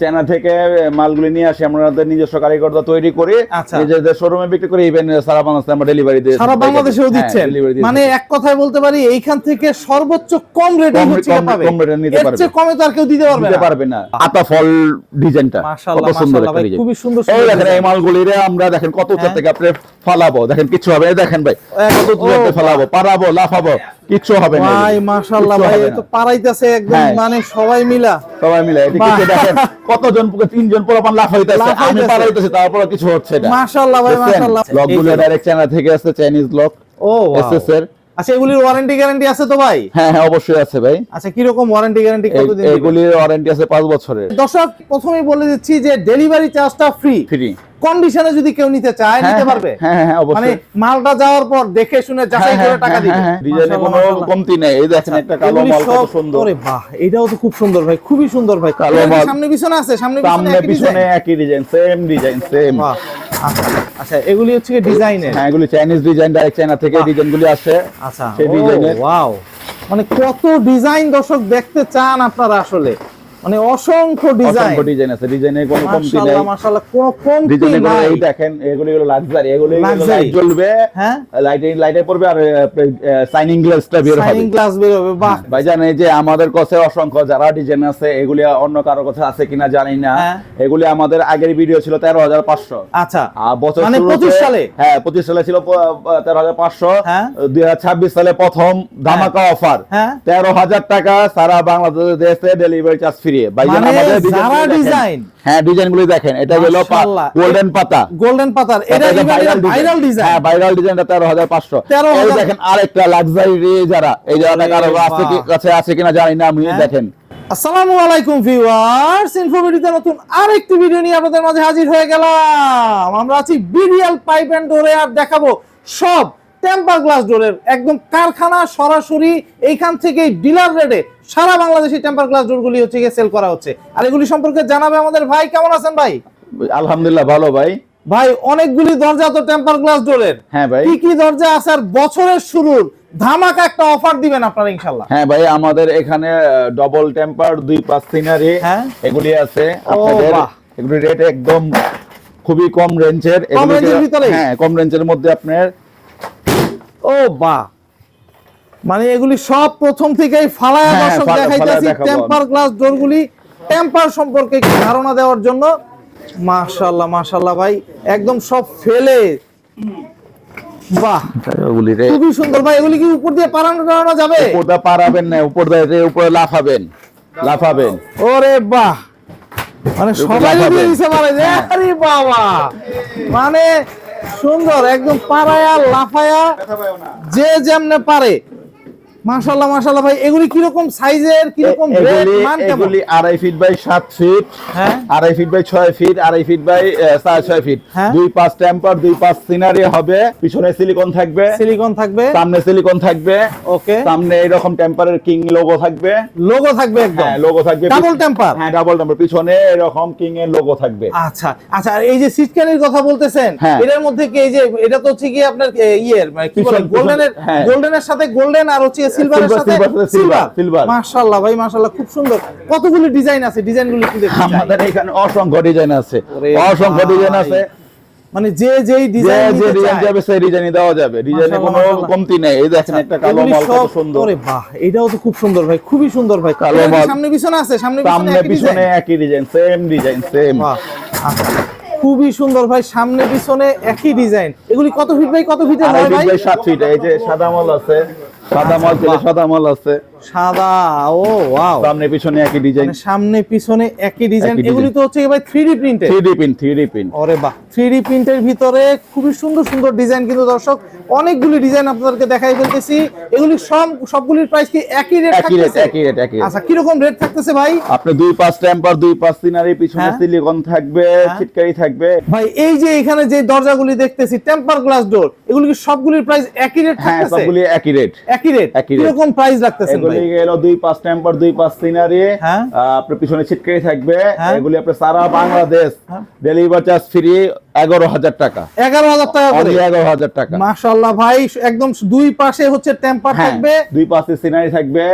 China থেকে মালগুলি নিয়ে আসি, আমরা নিজস্ব কারিগররা তৈরি করি, নিজেদের শোরুমে বিক্রি করি, ইভেন সারা বাংলাদেশে আমরা ডেলিভারি দিই, সারা বাংলাদেশেও দিচ্ছেন। মানে এক কথায় বলতে পারি এইখান থেকে সর্বোচ্চ কম রেটে হচ্ছে পাবে, কম রেটে নিতে পারবে, এর চেয়ে কমে তো আর কেউ দিতে পারবে না। আতা ফল ডিজাইনটা মাশাআল্লাহ মাশাআল্লাহ ভাই, খুবই সুন্দর। এই দেখেন এই মালগুলিরে আমরা দেখেন কত উপর থেকে আপনি ফালাবো, দেখেন কিছু হবে, দেখেন ভাই কত দূরে ফালাবো, পারাবো, লাফাবো, কিছু হবে না ভাই। মাশাআল্লাহ ভাই, এ তো পারাইতেছে একদম, মানে সবাই মিলে এটি কিছু দেখেন কতজন, তিনজন পোলাপান লাফাইতেছে, আমি পারাইতেছি, তারপর কিছু হচ্ছে না। মাশাআল্লাহ ভাই মাশাআল্লাহ। লকগুলো ডাইরেক্ট চায়না থেকে আসছে, চাইনিজ লক। ও এসএস এর। আচ্ছা, এগুলির ওয়ারেন্টি গ্যারান্টি আছে তো ভাই? হ্যাঁ হ্যাঁ অবশ্যই আছে ভাই। আচ্ছা, কি রকম ওয়ারেন্টি গ্যারান্টি, কতদিন? এগুলির ওয়ারেন্টি আছে 5 বছরের। দর্শক প্রথমেই বলে দিচ্ছি যে ডেলিভারি চার্জটা ফ্রি। কন্ডিশনে যদি কেউ নিতে চায় নিতে পারবে। হ্যাঁ হ্যাঁ অবশ্যই, মানে মালটা যাওয়ার পর দেখে শুনে যাচাই করে টাকা দিবে। ডিজাইনে কোনো কমতি নেই। এই দেখেন একটা কালো মাল কত সুন্দর। আরে বাহ, এটাও তো খুব সুন্দর ভাই, খুবই সুন্দর ভাই। কালো মাল সামনে পিছনে আছে, সামনে পিছনে একই ডিজাইন, সেম ডিজাইন, সেম। আচ্ছা, এগুলি হচ্ছে কি ডিজাইনের? হ্যাঁ, এগুলি চাইনিজ ডিজাইন, ডাইরেক্ট চায়না থেকে ডিজাইনগুলি আসে। আচ্ছা, সেই ডিজাইনের। ওয়াও, মানে কত ডিজাইন দর্শক দেখতে চান আপনারা, আসলে মানে অসংখ্য ডিজাইন আছে, ডিজাইনে কোনো কমতি নাই। মাশাআল্লাহ মাশাআল্লাহ, কোনো কমতি নাই। এই দেখেন এগুলি হলো লাক্সারি, এগুলি লাইট জ্বলবে, হ্যাঁ লাইটে পড়বে, আর শাইনিং গ্লাসটা বের হবে, শাইনিং গ্লাস বের হবে। বাহ ভাইজান, এই যে আমাদের কাছে অসংখ্য যারা ডিজাইন আছে, এগুলি অন্য কারো কাছে আছে কিনা জানি না, এগুলি আমাদের আগের ভিডিও ছিল 13,500। আচ্ছা, বছর মানে 25 সালে? হ্যাঁ 25 সালে ছিল 13,500। 2026 সালে প্রথম ধামাকা অফার 13,000 টাকা, সারা বাংলাদেশে ডেলিভারি চার্জ ফ্রি। ভাইজান আমাদের ডিজাইন, হ্যাঁ ডিজাইনগুলো দেখেন, এটা হলো গোল্ডেন পাতা, গোল্ডেন পাতার, এটা ভাইরাল ডিজাইন। হ্যাঁ ভাইরাল ডিজাইনটা 13,500। এই দেখেন আরেকটা লাক্সারি, যারা এই জায়গাটা কারো কাছে আছে কিনা জানি না, আমি দেখেন। আসসালামু আলাইকুম ভিউয়ার্স, ইনফোভিডিতে নতুন আরেকটি ভিডিও নিয়ে আপনাদের মাঝে হাজির হয়ে গেলাম। আমরা আছি বিডিএল পাইপ এন্ড ডোরে, আর দেখাবো সব টেম্পার গ্লাস ডোরের একদম কারখানা সরাসরি এইখান থেকে ডিলার রেটে সারা বাংলাদেশি টেম্পার গ্লাস ডোরগুলি হচ্ছে সেল করা হচ্ছে। আর এগুলি সম্পর্কে জানাবে আমাদের ভাই। কেমন আছেন ভাই? আলহামদুলিল্লাহ ভালো ভাই। ভাই অনেকগুলি দরজা তো টেম্পার গ্লাস ডোরের, হ্যাঁ ভাই, কি কি দরজা আছে, আর বছরের শুরুর ধামাকা একটা অফার দিবেন আপনারা ইনশাআল্লাহ? হ্যাঁ ভাই, আমাদের এখানে ডবল টেম্পার 2-5 সিনারি এগুলি আছে আপনাদের। এগুলি রেট একদম খুবই কম রেঞ্জের, হ্যাঁ কম রেঞ্জের মধ্যে আপনার। ও বাহ, মানে এগুলি সব প্রথম থেকেই ফালায়া দর্শক দেখাইতেছি টেম্পার গ্লাস ডোরগুলি, টেম্পার সম্পর্কে একটু ধারণা দেওয়ার জন্য। মাশাআল্লাহ মাশাআল্লাহ ভাই, একদম সব ফেলে, বাহ খুবই সুন্দর ভাই। এগুলি কি উপর দিয়ে পারানো যাবে? উপরটা পারাবেন না, উপর দিয়ে উপরে লাফাবেন। ওরে বাহ, মানে সবাই দিয়ে দিতে পারে। আরে বাবা, মানে সুন্দর একদম, পারায়া লাফায়া যে যেমনে পারে। মাশাআল্লাহ মাশাআল্লাহ ভাই, এগুলি কি রকম সাইজের, কি রকম রেট, মান কেমন? এগুলি 2.5 ফিট বাই 7 ফিট, হ্যাঁ 2.5 feet by 6 feet, 2.5 feet by 6 feet, 2-5 টেম্পার, 2-5 সিনারি হবে। পিছনে সিলিকন থাকবে, সামনে সিলিকন থাকবে। ওকে, সামনে এরকম টেম্পারের কিং লোগো থাকবে, একদম হ্যাঁ লোগো থাকবে, ডাবল টেম্পার, হ্যাঁ ডাবল টেম্পার, পিছনে এরকম কিং এর লোগো থাকবে। আচ্ছা আচ্ছা, আর এই যে সিটকানির কথা বলতেছেন, এর মধ্যে কি এই যে এটা তো হচ্ছে কি আপনার ইয়ের কি বলে গোল্ডেনের সাথে গোল্ডেন, আর হচ্ছে সিলভারের সাথে সিলভার। মাশাআল্লাহ ভাই মাশাআল্লাহ, খুব সুন্দর। কতগুলো ডিজাইন আছে, ডিজাইনগুলো কি দেখতে? আমাদের এখানে অসংখ্য ডিজাইন আছে, মানে যেই ডিজাইন যাবে সেই ডিজাইনই দেওয়া যাবে, ডিজাইনে কোনো কমতি নেই। এই দেখেন একটা কালো মাল কত সুন্দর। আরে বাহ, এটাও তো খুব সুন্দর ভাই, খুবই সুন্দর ভাই। কালো মাল সামনে পিছনে আছে, সামনে পিছনে একই ডিজাইন, সেম ডিজাইন, সেম। খুবই সুন্দর ভাই, সামনে পিছনে একই ডিজাইন। এগুলি কত ফিট বাই কত ফিটের হয় ভাই? 7 ফিট। এই যে সাদা মাল আছে, সাদা। ও ওয়াও, সামনে পিছনে একই ডিজাইন, সামনে পিছনে একই ডিজাইন। এগুলি তো হচ্ছে ভাই 3D প্রিন্টেড। 3D print. ওরে বাহ, 3D প্রিন্টের ভিতরে খুবই সুন্দর সুন্দর ডিজাইন। কিন্তু দর্শক অনেকগুলি ডিজাইন আপনাদেরকে দেখাই ফেলতেছি। এগুলি সবগুলির প্রাইস কি একই রেট থাকতেছে? একই রেট। আচ্ছা, কি রকম রেট থাকতেছে ভাই? আপনি 2-5 টেম্পার, 2-5 সিনারি, পিছনে সিলিকন থাকবে, ছিটকারি থাকবে। ভাই এই যে এখানে যে দরজাগুলি দেখতেছি টেম্পার গ্লাস ডোর, এগুলি কি সবগুলির প্রাইস একই রেট থাকতেছে? হ্যাঁ সবগুলি একই রেট। কি রকম প্রাইস রাখতেছেন ভাই? এগুলি গেল 2-5 টেম্পার, 2-5 সিনারি, আপনার পিছনে ছিটকারি থাকবে। এগুলি আপনি সারা বাংলাদেশ ডেলিভারি চার্জ ফ্রি, 11,000 টাকা। 11,000 টাকা করে? 11,000 টাকা। মাশাআল্লাহ ভাই, একদম দুই পাশে হচ্ছে টেম্পার থাকবে, 2 পাশে সিনারি থাকবে,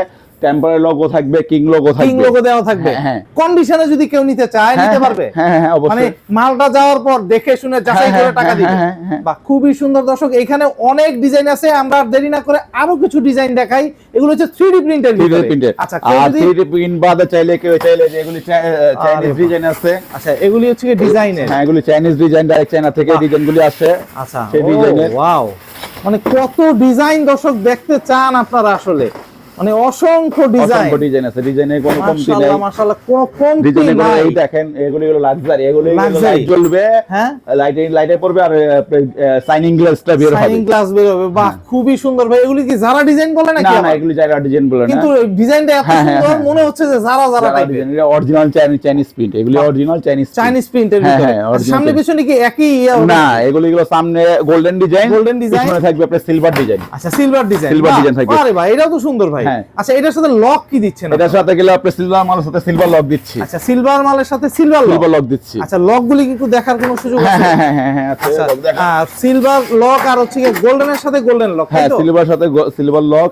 টেম্পারের লোগো থাকবে, কিং লোগো থাকবে, কিং লোগো দেওয়া থাকবে। হ্যাঁ। কন্ডিশনে যদি কেউ নিতে চায় নিতে পারবে। হ্যাঁ হ্যাঁ মানে অবশ্যই। মালটা যাওয়ার পর দেখে শুনে যাচাই করে টাকা দিবে। হ্যাঁ। বাহ, খুবই সুন্দর দর্শক। এখানে অনেক ডিজাইন আছে, আমরা আর দেরি না করে আরো কিছু ডিজাইন দেখাই। এগুলো হচ্ছে 3D প্রিন্টের ভিতরে। আচ্ছা, কেউ আর যদি 3D প্রিন্ট বাদে কেউ চাইলে যে এগুলি চাইনিজ ডিজাইন আছে। আচ্ছা, এগুলি হচ্ছে ডিজাইনের। হ্যাঁ, এগুলি চাইনিজ ডিজাইন, ডাইরেক্ট চায়না থেকে ডিজাইনগুলি আসে। আচ্ছা, সেই ডিজাইনের। ওয়াও, মানে কত ডিজাইন দর্শক দেখতে চান আপনারা, আসলে মানে অসংখ্য ডিজাইন আছে, ডিজাইনের কোনো কমতি নাই। মাশাআল্লাহ মাশাআল্লাহ, কোনো কমতি নাই। এই দেখেন, এগুলি হলো লাক্সারি, এগুলি Luxury। লাইট জ্বলবে, হ্যাঁ, লাইটে পড়বে, আর শাইনিং গ্লাসটা বের হবে, শাইনিং গ্লাস বের হবে। বাহ, খুবই সুন্দর ভাই। এগুলি কি যারা ডিজাইন বলে নাকি? না, এগুলি যারা ডিজাইন বলে না, কিন্তু ডিজাইনটা এত সুন্দর মনে হচ্ছে যে যারা টাইপের। ডিজাইন অরিজিনাল চাইনিজ প্রিন্ট, এগুলি অরিজিনাল চাইনিজ প্রিন্টের ভিতরে। সামনে পিছনে কি একই না, এগুলো সামনে গোল্ডেন ডিজাইন, পিছনে থাকবে আপনার সিলভার ডিজাইন। আচ্ছা, সিলভার ডিজাইন থাকবে। আরে ভাই, এটাও তো সুন্দর ভাই। আচ্ছা, এটার সাথে লক কি দিচ্ছেন? এটার সাথে গেলে আপনি সিলভার মালের সাথে সিলভার লক দিচ্ছি। আচ্ছা, সিলভার মালের সাথে সিলভার লক দিচ্ছি। আচ্ছা, লকগুলি কি একটু দেখার কোনো সুযোগ আছে? হ্যাঁ আচ্ছা, সিলভার লক আর হচ্ছে গোল্ডেনের সাথে গোল্ডেন লক। হ্যাঁ, সিলভার সাথে সিলভার লক।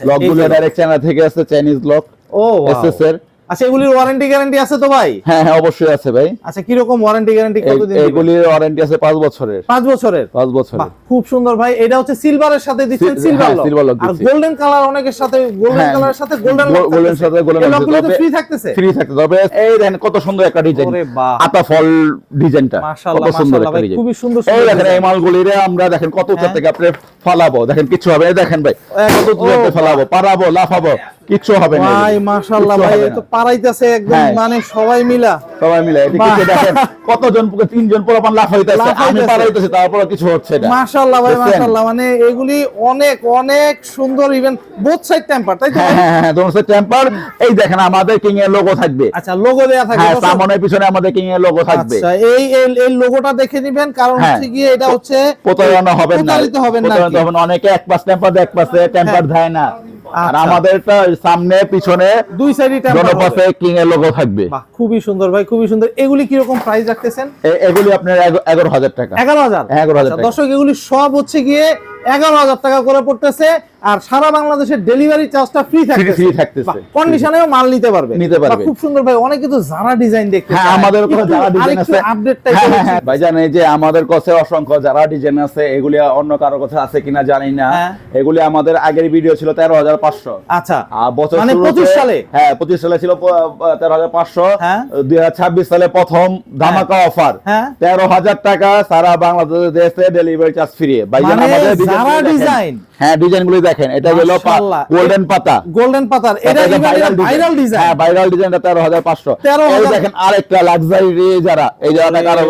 লকগুলো ডাইরেক্ট চায়না থেকে আসছে, চাইনিজ লক। ও এসএস এর। আচ্ছা, এগুলির ওয়ারেন্টি গ্যারান্টি আছে তো ভাই? হ্যাঁ অবশ্যই আছে ভাই। আচ্ছা, কি রকম ওয়ারেন্টি গ্যারান্টি, কতদিন? এগুলির ওয়ারেন্টি আছে 5 বছরের। 5 বছরের? 5 বছরের। খুব সুন্দর ভাই। এটা হচ্ছে সিলভারের সাথে দিচ্ছেন সিলভার লক। আর গোল্ডেন কালার অনেকের সাথে, গোল্ডেন কালারের সাথে গোল্ডেন লক, গোল্ডেন সাথে গোল্ডেন লক তো ফ্রি থাকতেছে। তবে এই দেখেন কত সুন্দর একটা ডিজাইন। ওরে বাহ, আতা ফল ডিজাইনটা মাশাআল্লাহ কত সুন্দর একটা ভাই, ডিজাইন। খুবই সুন্দর। এই দেখেন, এই মালগুলিরে আমরা দেখেন কত উচ্চ থেকে আপনি ফালাবো, দেখেন কিছু হবে না। দেখেন ভাই, কত উচ্চ থেকে ফালাবো, পারাবো, লাফাবো, কিছু হবে না ভাই। মাশাআল্লাহ ভাই, এ তো পারাইতেছে একদম, মানে সবাই মিলে। এদিকে দেখেন কতজন, 3জন পোলাপান লাফাইতেছে, আমি পারাইতেছি, তারপরে কিছু হচ্ছে না। মাশাআল্লাহ ভাই, মাশাআল্লাহ। মানে এগুলি অনেক অনেক সুন্দর, ইভেন বোথ সাইড টেম্পার, তাই তো? হ্যাঁ, দোনো সাইড টেম্পার। এই দেখেন, আমাদের কিং এর লোগো থাকবে। আচ্ছা, লোগো দেয়া থাকবে। হ্যাঁ, সামনে পিছনে আমাদের কিং এর লোগো থাকবে। আচ্ছা, এই লোগোটা দেখে নেবেন, কারণ হচ্ছে কি এটা হচ্ছে প্রতারণা হবে না, প্রতারিত হবেন না। অনেকে এক পাশ টেম্পার দেয়, এক পাশে টেম্পার দেয় না। আর আমাদেরটা সামনে পিছনে দুই সাইডই টেম্পার পাশে কিং এর লোগো থাকবে। বাহ, খুবই সুন্দর ভাই, খুবই সুন্দর। এগুলি কি রকম প্রাইস রাখতেছেন? এগুলি আপনার 11,000 টাকা। 11,000 টাকা। দর্শক, এগুলি সব হচ্ছে গিয়ে 11,000 টাকা করে পড়তেছে, আর সারা বাংলাদেশের ডেলিভারি চার্জটা ফ্রি থাকতেছে। কন্ডিশনেও মাল নিতে পারবে। খুব সুন্দর ভাই। অনেকে তো যারা ডিজাইন দেখতে চায়। হ্যাঁ, আমাদের কাছে যারা ডিজাইন আছে, আপডেট টাইপের। ভাই জানেন যে আমাদের কাছে অসংখ্য যারা ডিজাইন আছে, এগুলি অন্য কারো কাছে আছে কিনা জানি না। এগুলি আমাদের আগের ভিডিও ছিল 13,500। আচ্ছা, বছর মানে 25 সালে? হ্যাঁ, 25 সালে ছিল 13,500। 2026 সালে প্রথম ধামাকা অফার 13,000 টাকা সারা বাংলাদেশে ডেলিভারি চার্জ ফ্রি। ভাই জানেন আমাদের ডিজাইন, হ্যাঁ ডিজাইনগুলি দেখেন। এটা হলো গোল্ডেন পাতার, এটা ভাইরাল ডিজাইন। হ্যাঁ, ভাইরাল ডিজাইনটা 13,500। এই দেখেন আরেকটা লাক্সারি, যারা এই জায়গাটা কারো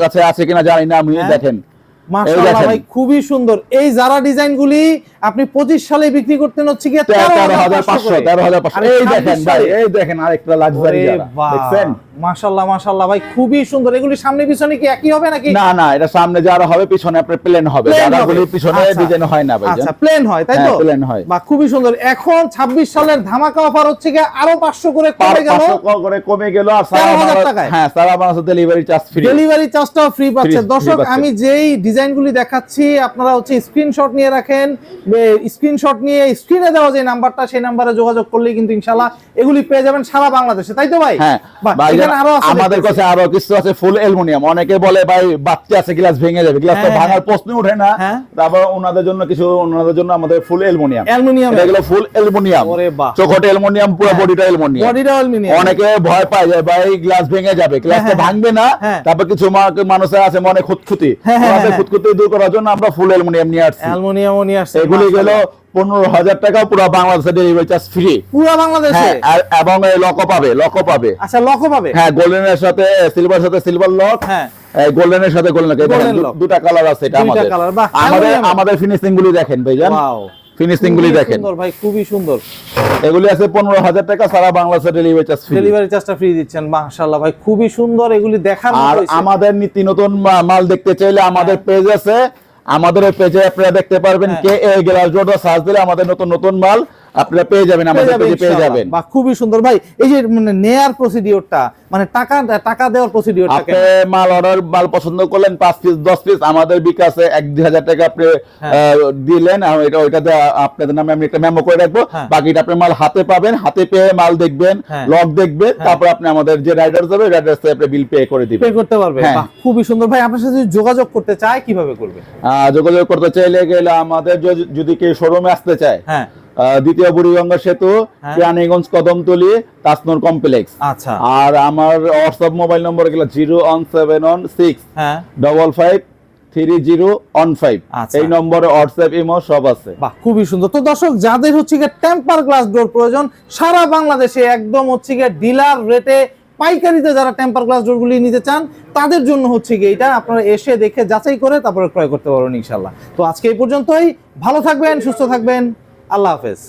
কাছে আছে কিনা জানি না, আমি দেখেন। মাশাআল্লাহ ভাই, খুবই সুন্দর। এই যারা ডিজাইনগুলি আপনি 25 সালে বিক্রি করতেন হচ্ছে কি 13,500। এই দেখেন ভাই, এই দেখেন আরেকটা লাক্সারি, দেখছেন? মাশাআল্লাহ মাশাআল্লাহ ভাই, খুবই সুন্দর। এগুলি সামনে পিছনে কি একই হবে নাকি? না, এটা সামনে যারা হবে, পিছনে আপনার প্লেন হবে। যারাগুলি পিছনে ডিজাইন হয় না ভাই। আচ্ছা, প্লেন হয়, তাই তো? প্লেন হয়। বাহ, খুবই সুন্দর। এখন 26 সালের ধামাকা অফার হচ্ছে কি আরো 500 করে কমে গেল। আর 13,000 টাকায়। হ্যাঁ, সারা বাংলাদেশে ডেলিভারি চার্জ ফ্রি। ডেলিভারি চার্জটাও ফ্রি পাচ্ছেন। দর্শক, আমি যেই ডিজাইনগুলি দেখাচ্ছি, আপনারা হচ্ছে স্ক্রিনশট নিয়ে রাখেন। স্ক্রিনশট নিয়ে স্ক্রিনে দেওয়া যে নাম্বারটা, সেই নাম্বারে যোগাযোগ করলেই কিন্তু ইনশাআল্লাহ এগুলি পেয়ে যাবেন সারা বাংলাদেশে, তাই তো ভাই? হ্যাঁ, আমাদের কাছে আরো কিছু আছে ফুল অ্যালুমিনিয়াম। অনেকে বলে ভাই বাচ্চা আছে, গ্লাস ভেঙে যাবে, গ্লাস তো ভাঙার প্রশ্ন ওঠে না। তারপর ওনাদের জন্য আমাদের ফুল অ্যালুমিনিয়াম। এগুলো ফুল অ্যালুমিনিয়াম, চৌকট অ্যালুমিনিয়াম, পুরো বডিটা অ্যালুমিনিয়াম। অনেকে ভয় পায় যে ভাই গ্লাস ভেঙে যাবে, গ্লাস তো ভাঙবে না। তারপর কিছু মানুষ আছে মনে খুঁতখুঁতি, খুঁতখুঁতি দূর করার জন্য আমরা ফুল অ্যালুমিনিয়াম নিয়ে আসছি। এগুলি গেল 15,000 টাকা, পুরো বাংলাদেশে ডেলিভারি চার্জ ফ্রি, পুরো বাংলাদেশে। এবং লকও পাবে। আচ্ছা, লকও পাবে। হ্যাঁ, গোল্ডেনের সাথে সিলভার সাথে সিলভার লক। হ্যাঁ, গোল্ডেনের সাথে গোল্ডেন লক, দুটা কালার আছে। এটা আমাদের ফিনিশিং গুলি দেখেন ভাই জান। ফিনিশিং গুলি দেখেন ভাই, খুবই সুন্দর। এগুলি আছে 15,000 টাকা, সারা বাংলাদেশে ডেলিভারি চার্জটা ফ্রি দিচ্ছেন। মাশাআল্লাহ ভাই, খুবই সুন্দর। এগুলি দেখার মতো। আর আমাদের নীতি নতুন মাল দেখতে চাইলে আমাদের পেজ আছে, আমাদের পেজে আপনারা দেখতে পারবেন কে এ গ্লাস ডোর সার্চ দিলে আমাদের নতুন মাল আপনারা পেয়ে যাবেন, আমাদের পেজে পেয়ে যাবেন। বাহ, খুবই সুন্দর ভাই। এই যে মানে নেয়ার প্রসিডিওরটা, মানে টাকা দেওয়ার প্রসিডিওরটা, আপনি মাল অর্ডার, মাল পছন্দ করলেন 5 পিস 10 পিস, আমাদের বিকাশে 1-2 টাকা আপনি দিলেন, আর এটা ওইটাতে আপনাদের নামে আমি একটা মেমো করে রাখবো। বাকিটা আপনি মাল হাতে পাবেন, হাতে পেয়ে মাল দেখবেন, লক দেখবেন, তারপর আপনি আমাদের যে রাইডার যাবে, রাইডার সাথে আপনি বিল পে করে দিবেন, পে করতে পারবেন। বাহ, খুবই সুন্দর ভাই। আপনার সাথে যোগাযোগ করতে চায় কিভাবে করবে? যোগাযোগ করতে চাইলে গেলে আমাদের যদি কেউ শোরুমে আসতে চায়, দ্বিতীয় বুড়িগঙ্গা সেতু, রানীগঞ্জ কদমতলী, তাজনূর কমপ্লেক্স। আচ্ছা। আর আমার হোয়াটসঅ্যাপ মোবাইল নম্বর গেল 01716553015। এই নম্বরে হোয়াটসঅ্যাপ, ইমো সব আছে। বাহ, খুবই সুন্দর। তো দর্শক, যাদের হচ্ছে গিয়ে টেম্পার গ্লাস ডোর প্রয়োজন, সারা বাংলাদেশে একদম হচ্ছে গিয়ে ডিলার রেটে পাইকারিতে যারা টেম্পার গ্লাস ডোরগুলি নিতে চান, তাদের জন্য হচ্ছে গিয়ে এটা আপনারা এসে দেখে যাচাই করে তারপরে ক্রয় করতে পারবেন ইনশাআল্লাহ। তো আজকে এই পর্যন্তই। ভালো থাকবেন, সুস্থ থাকবেন, আল্লাহ হাফেজ।